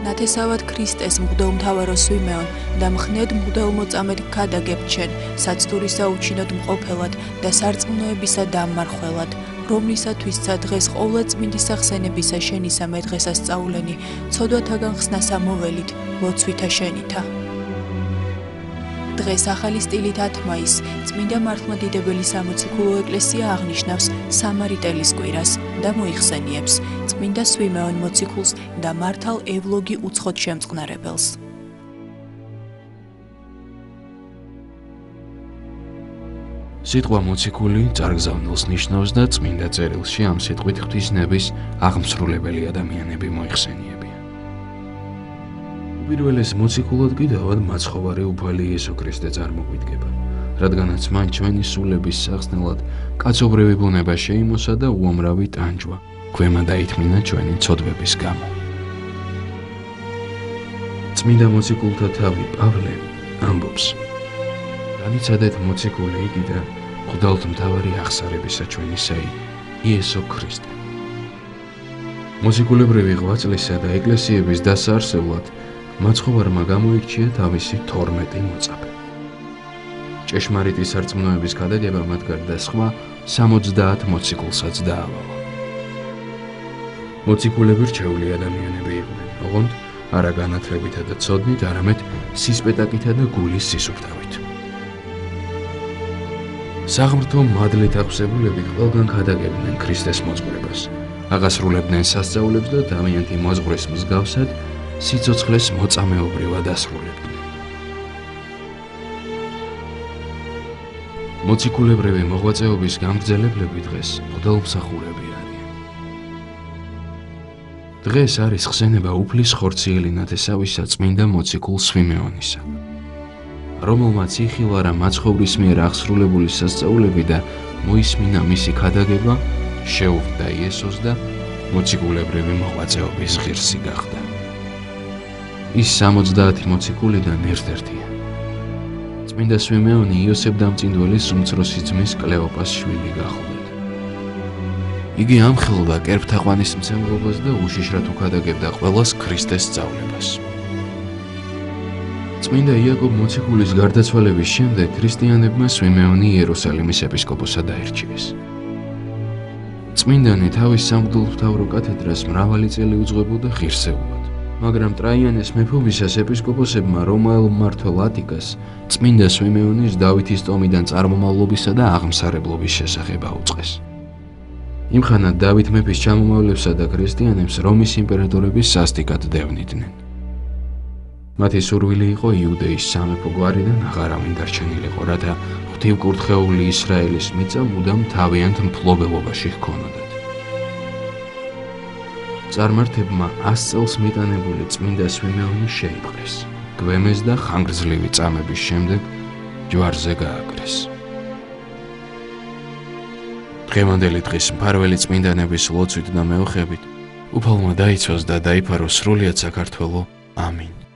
ნათესავად ქრისტეს მღვდელმთავარო სვიმეონ და მხნედ მღვდელმოწამედ ქადაგებ ჩვენ, საცდურისა უჩინოდ მყოფელად და სარწმუნოებისა დამმარხველად, რომლისათვისცა დღეს ყოვლადწმინდისა ხსენებისა შენისა მე დღესასწაულენი, ცოდვათაგან ხსნასა მოველით, ლოცვითა შენითა. დღეს ახალი სტილით 10 მაისს წმინდა მართლმადიდებელი სამოციქულო ეკლესია აღნიშნავს სამარიტელის კვირას და მოიხსენიებს წმინდა სვიმეონ მოციქულს და მართალ ევლოგი უცხოდ შემწყნარებელს. სიტყვა მოციქული წარგზავნილს ნიშნავს და წმინდა წერილში ამ სიტყვით ღვთისნების აღმსრულებელი ადამიანები მოიხსენიებიან. პირველეს მოციქულად კიდევად მაცხოვარი უფალი იესო ქრისტე წარმოგვიდგება, რადგანაც მან ჩვენი სულების სახსნელად კაცობრიობი ბუნება შეიმოსა და უამრავი ტანჯვა, ქვემა დაითმინა ჩვენი ცოდვების გამო. წმინდა მოციქულთა თავი პავლე ამბობს: განიცადეთ მოციქული იგი და მღვდელმთავარი აღსარებისა ჩვენისაი იესო ქრისტე. მოციქულებრივი ღვაწლისა და ეკლესიების დასაარსებლად მაცხოვარმა გამოირჩია თავისი 12 მოწაფე. ჭეშმარიტი სარწმუნოების ქადაგება მათ გარდა სხვა 70 მოციქულსაც დაავალა. მოციქულები რჩეული ადამიანები იყვნენ, ოღონდ არა განათლებითა და ცოდნით, არამედ სისპეტაკითა და გულის სისუფთავით. საღმრთო მადლით აღსებულები ყველგან ქადაგებდნენ ქრისტეს მოძღვრებას, აღასრულებდნენ სასწაულებს და თავიანთი მოძღვრის მსგავსად სიცოცხლეს მოწამეობრივად ასრულებდნენ. მოციქულებრივი მოღვაწეობის გამგრძელებლები დღეს მღვდელმსახურები არიან. დღეს არის ხსენება უფლის ხორციელი ნათესავისა წმინდა მოციქულ სვიმეონისა, რომელმაც იხილარა მაცხოვრის მიერ აღსრულებული სასწაულები და მოისმინა მისი ქადაგება, შეუხვდა იესოს და მოციქულებრივი მოღვაწეობის ღირსი გახდა. ის 70 მოციქულიდან ერთ-ერთია. წმინდა სვიმეონი იოსებ დამწინდველის უმცროსი ძმის კლეოპას შვილი გახლდათ. იგი ამხილდა კერპთაყვანის მცემლობას და უშიშრად უქადაგებდა ყველას ქრისტეს სწავლებას. წმინდა იაკობ მოციქულის გარდაცვალების შემდეგ ქრისტიანებმა სვიმეონი იერუსალიმის ეპისკოპოსად დაირჩიეს. წმინდანი თავის სამღვდელმთავრო კათედრას მრავალი წელი უძღვებოდა ღირსეულად, მაგრამ ტრაიანეს მეფობისას ეპისკოპოსებმა რომაელ მმართველ ატიკას წმინდა სვიმეონის დავითის ტომიდან წარმომავლობისა და აღმსარებლობის შესახებ აუწყეს. იმხანად დავით მეფის ჩამომავლებსა და ქრისტიანებს რომის იმპერატორების სასტიკად დევნიდნენ. მათი სურვილი იყო იუდეის სამეფო გვარიდან აღარავინ დარჩენილიყო, რათა ღვთივკურთხეული ისრაელის მიწა მუდამ თავიანთ მფლობელობაში ჰქონოდათ. წარმართებმა 100 წელს მიტანებული წმინდა სვიმეონი შეიპყრეს, გვემეს და ხანგრძლივი წამების შემდეგ ჯვარზე გააკრეს. დღევანდელი დღის მფარველი წმინდანების ლოცვით და მეოხებით უფალმა დაიცვას და დაიფაროს სრულიად საქართველო. ამინ.